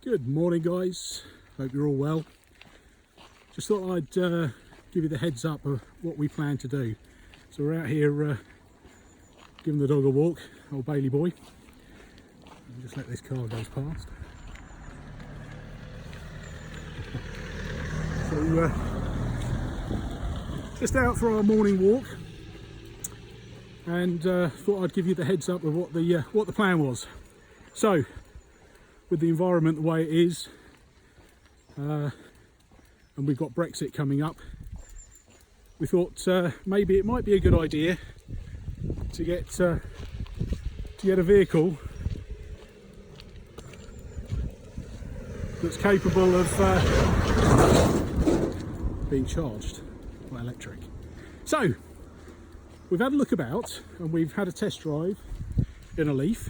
Good morning, guys. Hope you're all well. Just thought I'd give you the heads up of what we plan to do. So we're out here giving the dog a walk, old Bailey boy. I'll just let this car go past. So just out for our morning walk, and thought I'd give you the heads up of what the plan was. So, with the environment the way it is, and we've got Brexit coming up, we thought maybe it might be a good idea to get a vehicle that's capable of being charged by electric. So we've had a look about and we've had a test drive in a Leaf,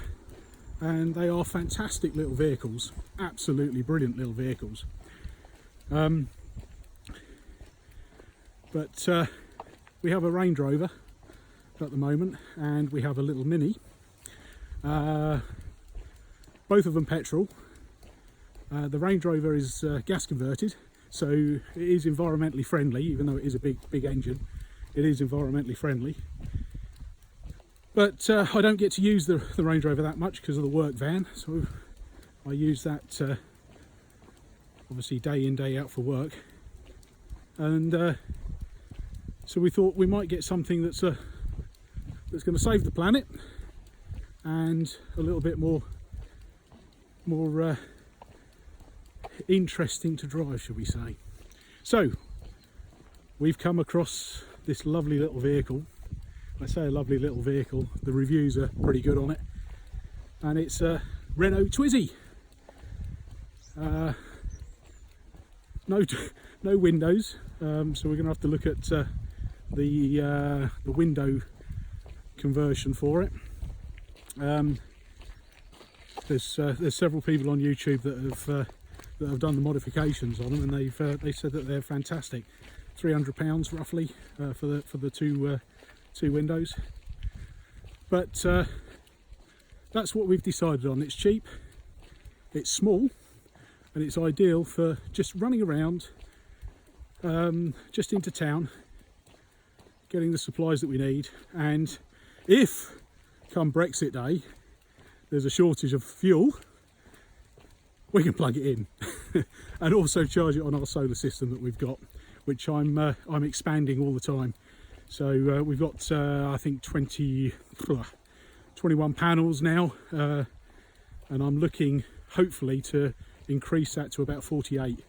and they are fantastic little vehicles, absolutely brilliant little vehicles. But we have a Range Rover at the moment, and we have a little Mini, both of them petrol. The Range Rover is gas converted, so it is environmentally friendly, even though it is a big engine. It is environmentally friendly. But I don't get to use the Range Rover that much because of the work van, so I use that obviously day in, day out for work. And so we thought we might get something that's going to save the planet and a little bit more interesting to drive, shall we say. So we've come across this lovely little vehicle. I say a lovely little vehicle, the reviews are pretty good on it, and it's a Renault Twizy. No windows, so we're going to have to look at the window conversion for it. There's several people on YouTube that have done the modifications on them, and they said that they're fantastic. £300 roughly for the two windows, but that's what we've decided on. It's cheap, it's small, and it's ideal for just running around, just into town, getting the supplies that we need. And if come Brexit day there's a shortage of fuel, we can plug it in and also charge it on our solar system that we've got, which I'm expanding all the time. So we've got I think 21 panels now, and I'm looking hopefully to increase that to about 48,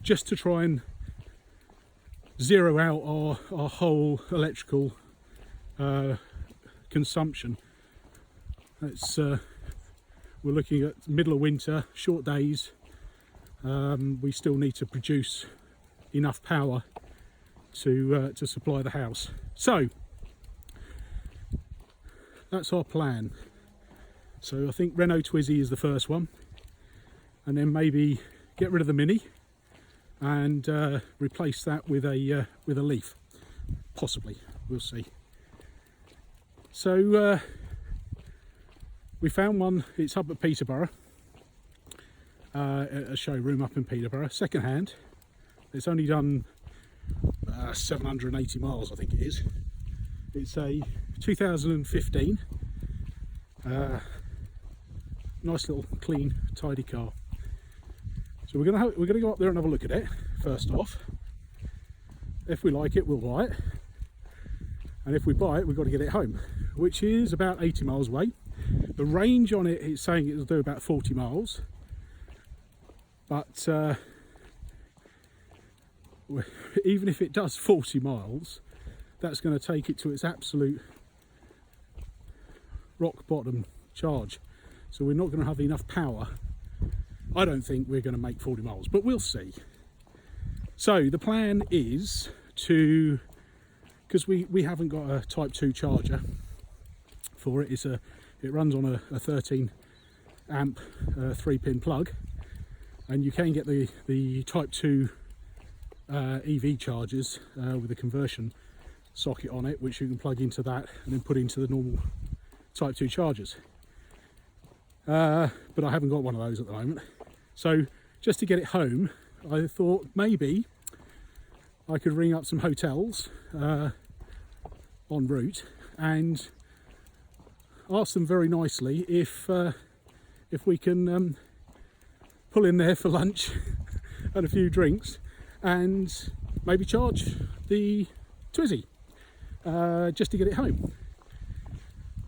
just to try and zero out our whole electrical consumption. It's we're looking at middle of winter, short days. We still need to produce enough power to supply the house. So that's our plan. So I think Renault Twizy is the first one, and then maybe get rid of the Mini and replace that with a Leaf, possibly. We'll see. So we found one. It's up at Peterborough, at a showroom up in Peterborough, second hand. It's only done 780 miles, I think it is. It's a 2015, nice little clean tidy car. So we're gonna go up there and have a look at it first off. If we like it, we'll buy it, and if we buy it, we've got to get it home, which is about 80 miles away. The range on it is saying it'll do about 40 miles, but even if it does 40 miles, that's going to take it to its absolute rock bottom charge. So we're not going to have enough power. I don't think we're going to make 40 miles, but we'll see. So the plan is to, because we haven't got a Type 2 charger for it, it runs on a 13 amp 3-pin plug, and you can get the Type 2 EV chargers with a conversion socket on it, which you can plug into that and then put into the normal Type 2 chargers. but I haven't got one of those at the moment. So just to get it home, I thought maybe I could ring up some hotels en route and ask them very nicely if we can pull in there for lunch and a few drinks and maybe charge the Twizy just to get it home.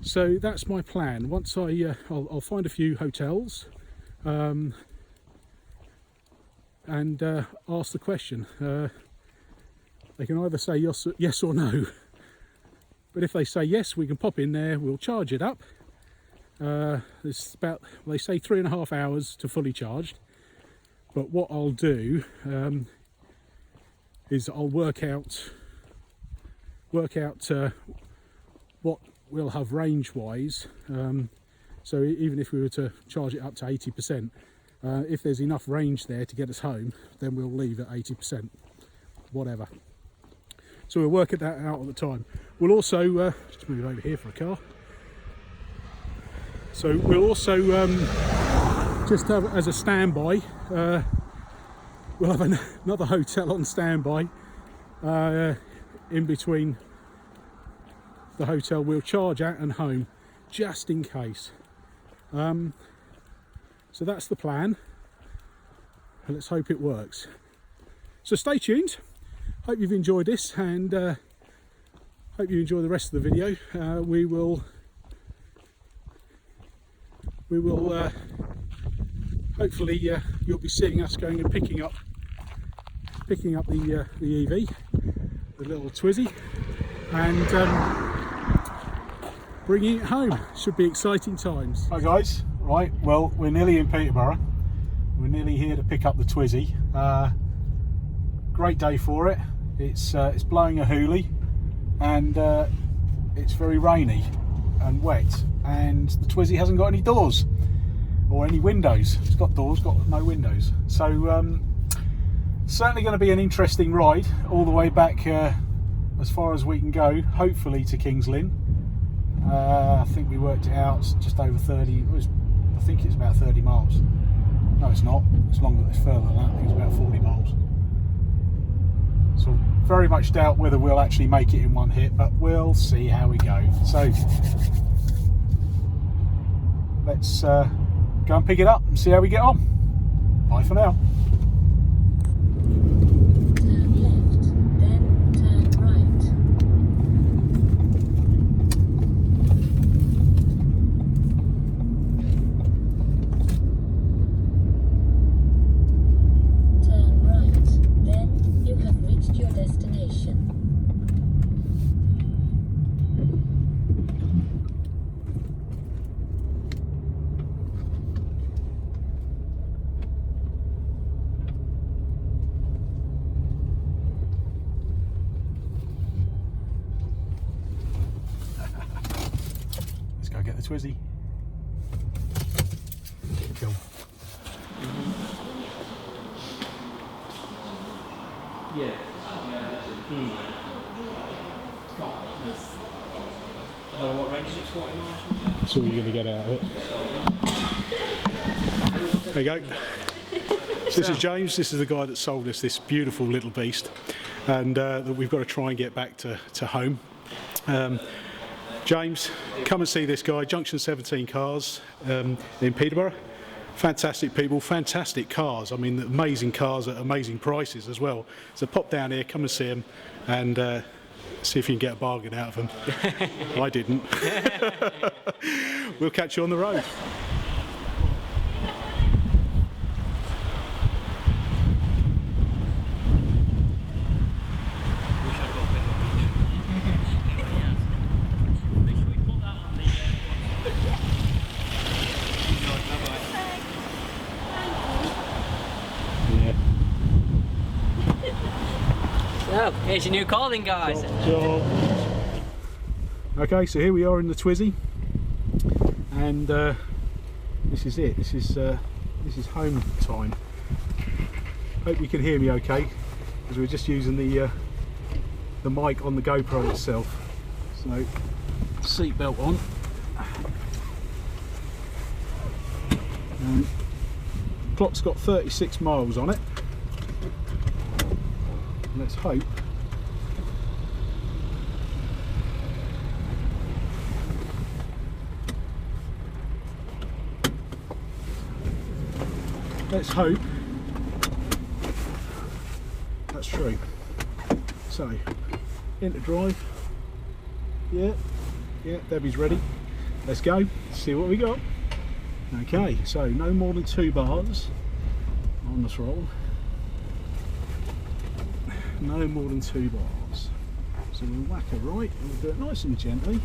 So that's my plan. Once I'll find a few hotels and ask the question. They can either say yes or no. But if they say yes, we can pop in there, we'll charge it up. It's about, well, they say 3.5 hours to fully charged. But what I'll do is I'll work out what we'll have range wise. So even if we were to charge it up to 80%, if there's enough range there to get us home, then we'll leave at 80%, whatever. So we'll work that out at the time. We'll also, just move over here for a car. So we'll also, just have as a standby, we'll have another hotel on standby in between the hotel we'll charge at and home, just in case. So that's the plan, and let's hope it works. So stay tuned. Hope you've enjoyed this, and hope you enjoy the rest of the video. We will hopefully you'll be seeing us going and picking up the EV, the little Twizy, and bringing it home. Should be exciting times. Hi guys, right, well, we're nearly in Peterborough. We're nearly here to pick up the Twizy. Great day for it. It's blowing a hoolie, and it's very rainy and wet, and the Twizy hasn't got any doors or any windows. It's got doors, got no windows. So certainly going to be an interesting ride all the way back as far as we can go, hopefully to King's Lynn. I think we worked it out, it's just over 30, I think it's about 30 miles. No, it's not, it's longer, it's further than that. I think it's about 40 miles. So very much doubt whether we'll actually make it in one hit, but we'll see how we go. So let's go and pick it up and see how we get on. Bye for now. Twizy. Cool. Yeah. What range is it? 40 miles? That's all you're going to get out of it. There you go. So this is James. This is the guy that sold us this beautiful little beast, and that we've got to try and get back to home. James, come and see this guy, Junction 17 Cars in Peterborough. Fantastic people, fantastic cars. I mean, amazing cars at amazing prices as well. So pop down here, come and see them, and see if you can get a bargain out of them. I didn't. We'll catch you on the road. So, here's your new calling, guys. Okay, so here we are in the Twizy, and this is it. This is home time. Hope you can hear me okay, because we're just using the mic on the GoPro itself. So, seatbelt on. Clock's got 36 miles on it. Let's hope that's true. So, into drive. Yeah, Debbie's ready. Let's go, see what we got. Okay, so no more than 2 bars on the throttle. No more than 2 bars. So we'll whack her right and we'll do it nice and gently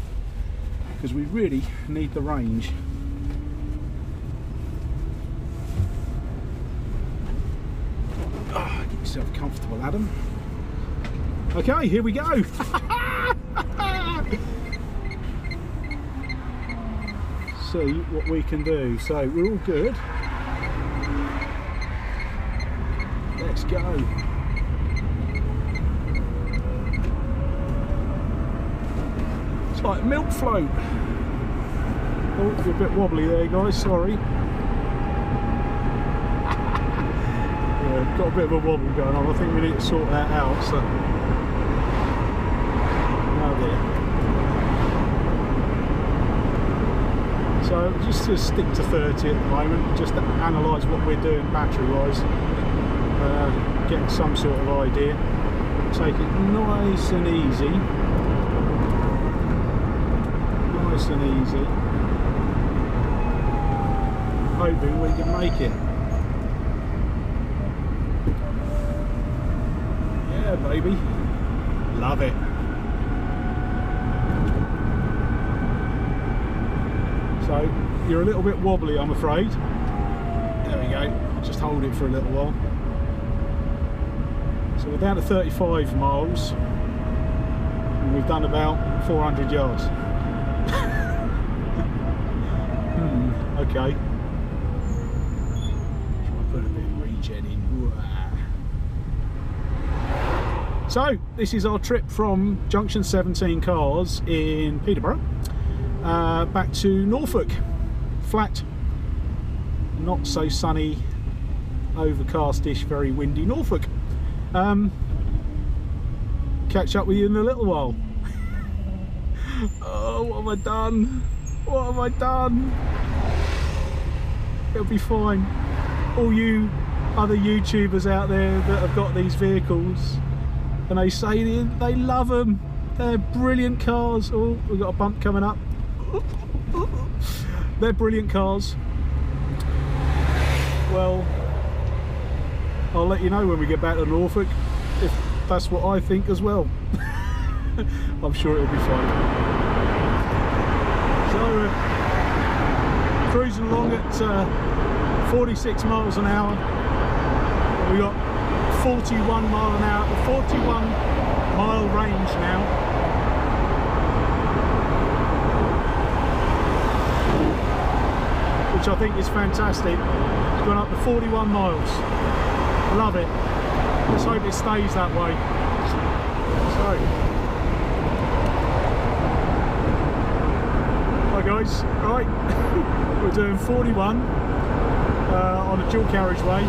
because we really need the range. Oh, get yourself comfortable, Adam. Okay, here we go. See what we can do. So we're all good. Let's go. It's like milk float. Oh, you're a bit wobbly there, guys, sorry. Yeah, got a bit of a wobble going on. I think we need to sort that out. So, oh dear. So just to stick to 30 at the moment, just to analyse what we're doing battery-wise, get some sort of idea. Take it nice and easy. Nice and easy. Hoping we can make it. Yeah, baby. Love it. So you're a little bit wobbly, I'm afraid. There we go. Just hold it for a little while. So we're down to 35 miles and we've done about 400 yards. Okay. Try and put a bit of regen in. So this is our trip from Junction 17 cars in Peterborough back to Norfolk. Flat, not so sunny, overcastish, very windy Norfolk. Catch up with you in a little while. Oh, what have I done? What have I done? It'll be fine. All you other YouTubers out there that have got these vehicles and they say they love them, they're brilliant cars. Oh, we've got a bump coming up. They're brilliant cars. Well, I'll let you know when we get back to Norfolk if that's what I think as well. I'm sure it'll be fine. So cruising along at 46 miles an hour. We got 41 mile an hour, 41 mile range now. Which I think is fantastic. It's gone up to 41 miles. I love it. Let's hope it stays that way. So, hi guys, right, we're doing 41 on a dual carriageway.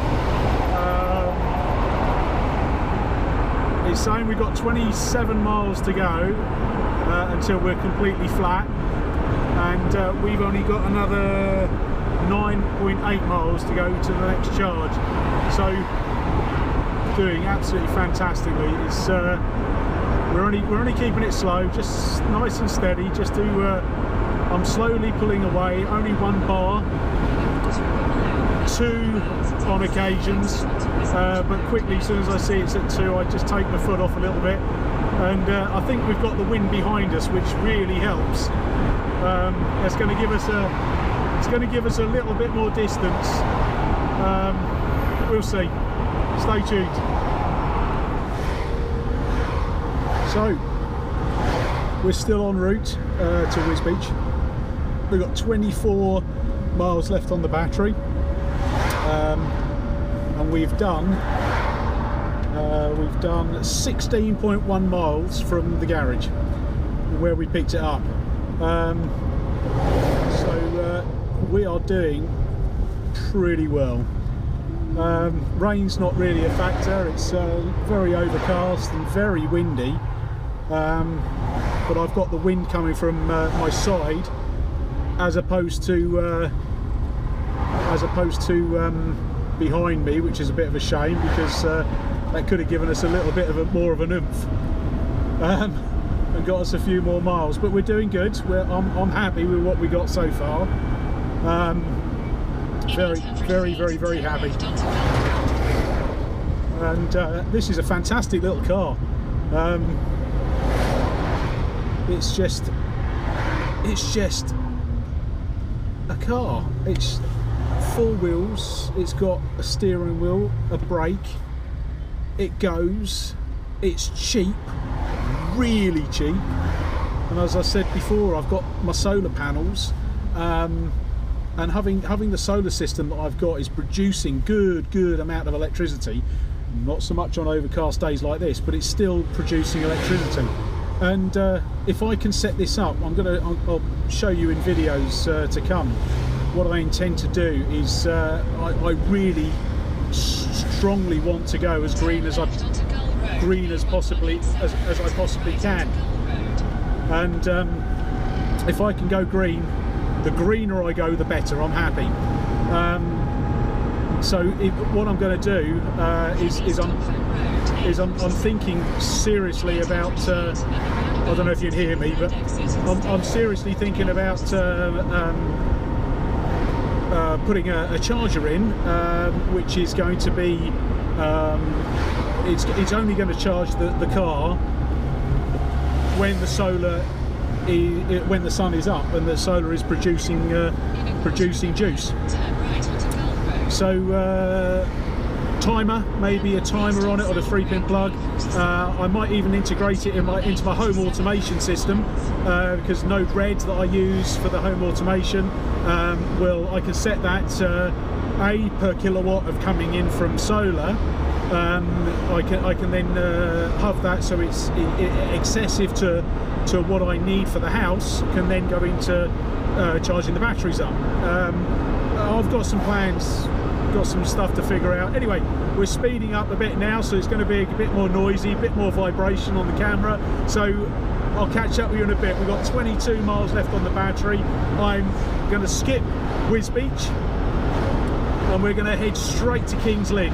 It's saying we've got 27 miles to go until we're completely flat, and we've only got another 9.8 miles to go to the next charge. So doing absolutely fantastically. It's we're only keeping it slow, just nice and steady, just to I'm slowly pulling away, only 1 bar, 2 on occasions, but quickly as soon as I see it's at 2 I just take my foot off a little bit, and I think we've got the wind behind us, which really helps. It's going to give us a little bit more distance. We'll see. Stay tuned. So we're still en route to Wisbeach. We've got 24 miles left on the battery, and we've done 16.1 miles from the garage where we picked it up. So we are doing pretty well. Rain's not really a factor. It's very overcast and very windy, but I've got the wind coming from my side as opposed to behind me, which is a bit of a shame, because that could have given us a little bit of more of an oomph and got us a few more miles. But we're doing good. I'm happy with what we got so far. Very happy. And this is a fantastic little car. It's just a car. It's 4 wheels. It's got a steering wheel, a brake. It goes. It's cheap, really cheap. And as I said before, I've got my solar panels. And having the solar system that I've got is producing good amount of electricity. Not so much on overcast days like this, but it's still producing electricity. And if I can set this up, I'll show you in videos to come. What I intend to do is I really strongly want to go as green as possibly as I possibly can. And if I can go green, the greener I go, the better. I'm happy. So what I'm going to do is I'm thinking seriously about. I don't know if you can hear me, but I'm seriously thinking about putting a charger in, which is going to be. It's only going to charge the car when the sun is up and the solar is producing juice. So timer, maybe a timer on it, or a 3-pin plug. I might even integrate it into my home automation system, because Node Red that I use for the home automation, I can set that A per kilowatt of coming in from solar. I can then have that so it's excessive to what I need for the house, can then go into charging the batteries up. I've got some plans, got some stuff to figure out. Anyway, we're speeding up a bit now, so it's going to be a bit more noisy, a bit more vibration on the camera. So I'll catch up with you in a bit. We've got 22 miles left on the battery. I'm going to skip Wiz Beach and we're going to head straight to Kings Lynn.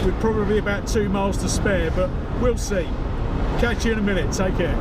With probably about 2 miles to spare, but we'll see. Catch you in a minute. Take care.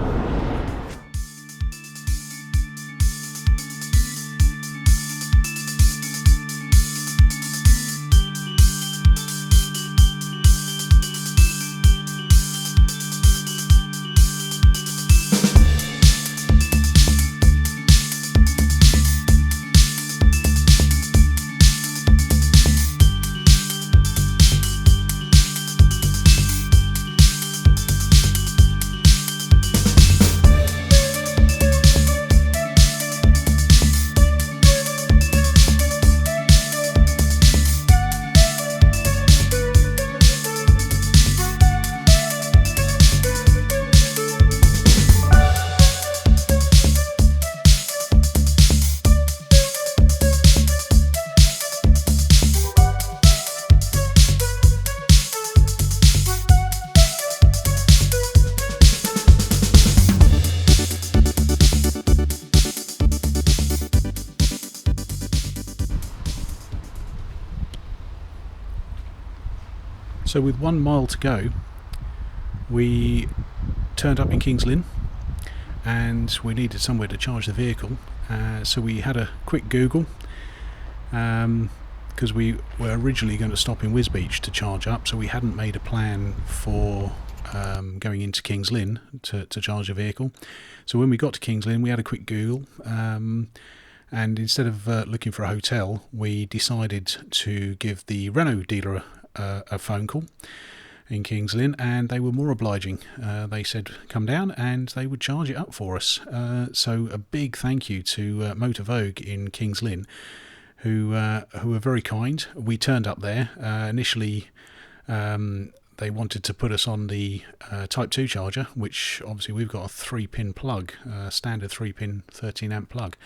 So with 1 mile to go, we turned up in Kings Lynn and we needed somewhere to charge the vehicle. So we had a quick Google, because we were originally going to stop in Wiz Beach to charge up, so we hadn't made a plan for going into Kings Lynn to charge a vehicle. So when we got to Kings Lynn, we had a quick Google, and instead of looking for a hotel, we decided to give the Renault dealer a phone call in Kings Lynn, and they were more obliging. They said come down and they would charge it up for us. So a big thank you to Motor Vogue in Kings Lynn, who were very kind. We turned up there. Initially, they wanted to put us on the Type 2 charger, which obviously we've got a 3-pin plug, standard 3-pin 13 amp plug.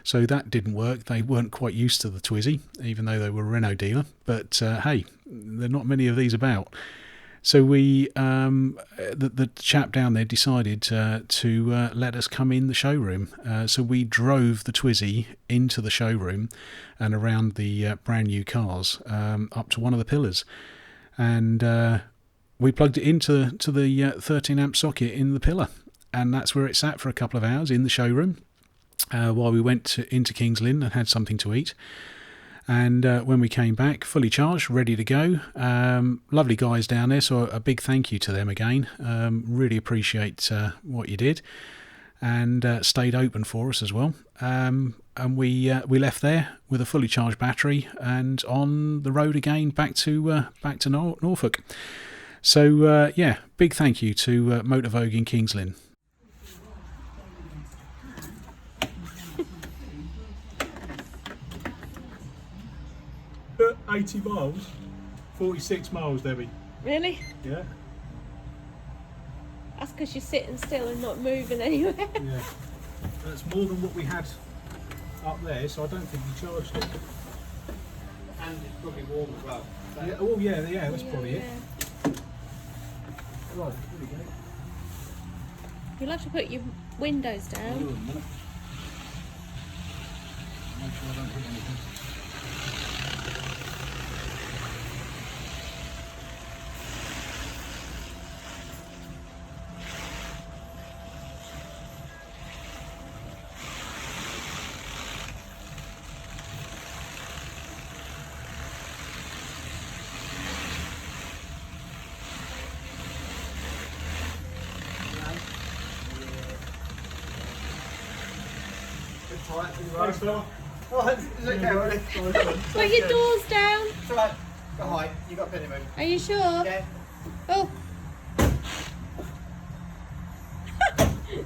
So that didn't work. They weren't quite used to the Twizy, even though they were a Renault dealer. But hey, there are not many of these about. So we, the chap down there decided to let us come in the showroom. So we drove the Twizy into the showroom and around the brand new cars up to one of the pillars. And we plugged it into the 13 amp socket in the pillar. And that's where it sat for a couple of hours in the showroom while we went into King's Lynn and had something to eat. And when we came back, fully charged, ready to go. Lovely guys down there, so a big thank you to them again. Really appreciate what you did, and stayed open for us as well. And we left there with a fully charged battery and on the road again back to Norfolk. So yeah, big thank you to Motor Vogue in King's Lynn. 80 miles, 46 miles, Debbie. Really? Yeah. That's because you're sitting still and not moving anywhere. Yeah. That's more than what we had up there, so I don't think we charged it. And it's probably warm as well. So Yeah, oh yeah, that's probably it. Right, here we go. You'll have to put your windows Hold down. on a minute. Make sure I don't hit anything. Thanks, Phil. Alright, it's okay, already. Put your doors down. It's alright. Go high. You got a bit of room. Are you sure? Yeah. Oh.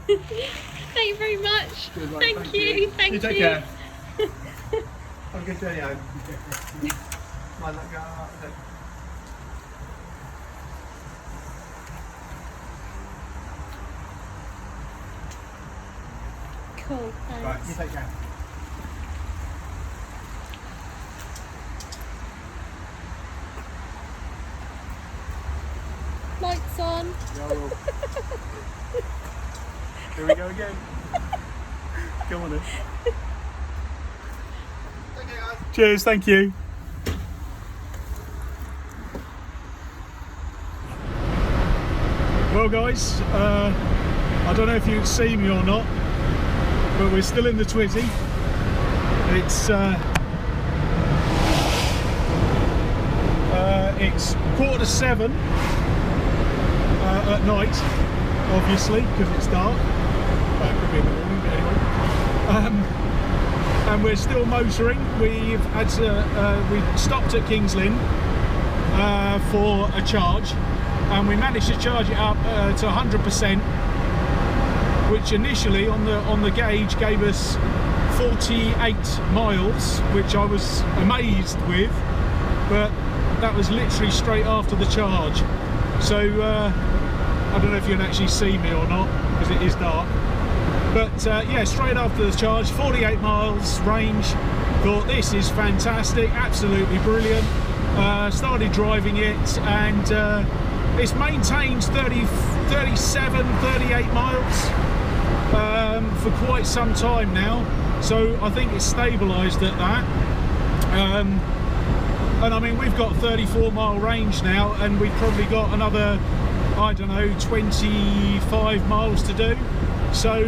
Thank you very much. Good, right, Thank you. Thank You take you. care. Have a good journey home. Mind that go. Cool. Right, Thanks. you take care. Lights on. Here we go again. Go on then. Okay, guys. Cheers, thank you. Well guys, I don't know if you can see me or not, but we're still in the Twizy. It's 7:15 at night, obviously, because it's dark. Well, it could be in the morning, but anyway. And we're still motoring. We stopped at King's Lynn for a charge, and we managed to charge it up to 100%, which initially on the gauge gave us 48 miles, which I was amazed with, but that was literally straight after the charge. So I don't know if you can actually see me or not because it is dark, but yeah, straight after the charge, 48 miles range. Thought this is fantastic, absolutely brilliant. Started driving it, and it's maintained 37, 38 miles for quite some time now, so I think it's stabilised at that. And I mean, we've got 34-mile range now, and we've probably got another, I don't know, 25 miles to do. So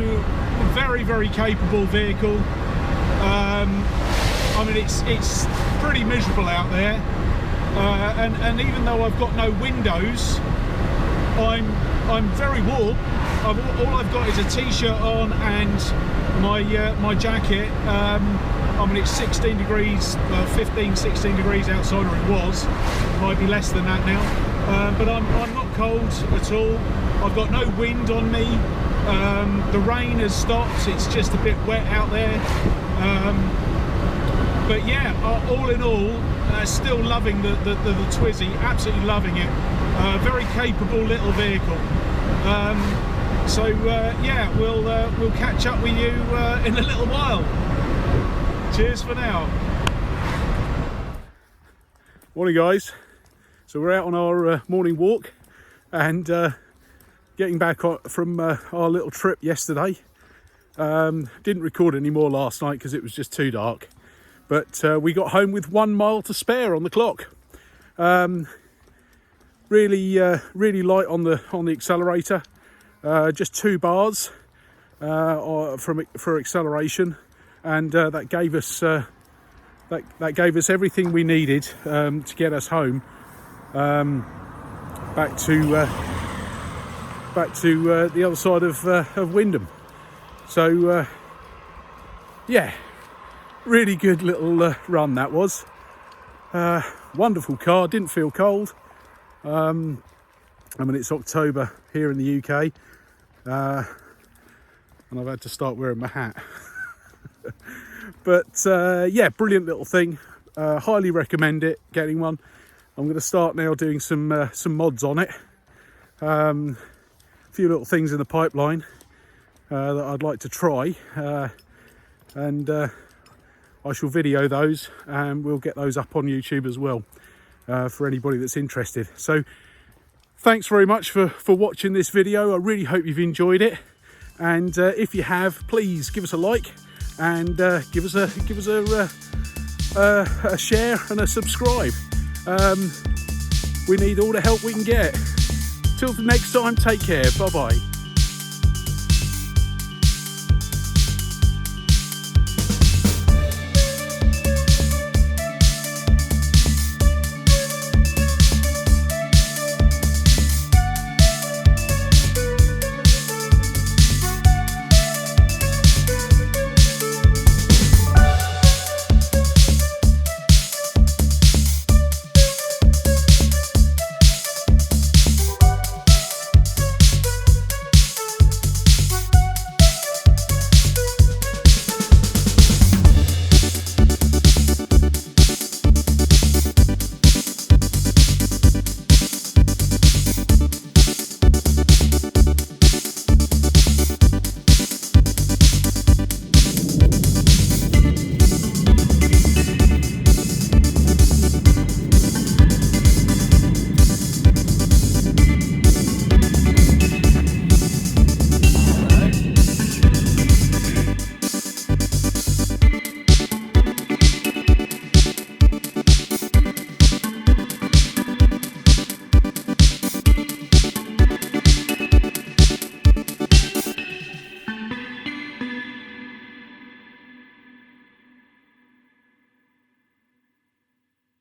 very, very capable vehicle. I mean, it's pretty miserable out there, and even though I've got no windows, I'm very warm. All I've got is a t-shirt on and my jacket. I mean, it's 16 degrees, 15, 16 degrees outside, or it was. It might be less than that now. But I'm not cold at all. I've got no wind on me. The rain has stopped. It's just a bit wet out there. But yeah, all in all, still loving the Twizy, absolutely loving it. Very capable little vehicle. Yeah, we'll catch up with you in a little while. Cheers for now. Morning, guys. So we're out on our morning walk and getting back from our little trip yesterday. Didn't record any more last night because it was just too dark. But we got home with 1 mile to spare on the clock. Really light on the accelerator. Just 2 bars for acceleration, and that gave us everything we needed to get us home back to the other side of Wyndham. So yeah, really good little run that was. Wonderful car, didn't feel cold. I mean, it's October here in the UK, and I've had to start wearing my hat. But yeah, brilliant little thing. Highly recommend it, getting one. I'm going to start now doing some mods on it. A few little things in the pipeline that I'd like to try, and I shall video those, and we'll get those up on YouTube as well for anybody that's interested. So thanks very much for watching this video. I really hope you've enjoyed it, and if you have, please give us a like and give us a share and a subscribe. We need all the help we can get. Till the next time, take care. Bye bye.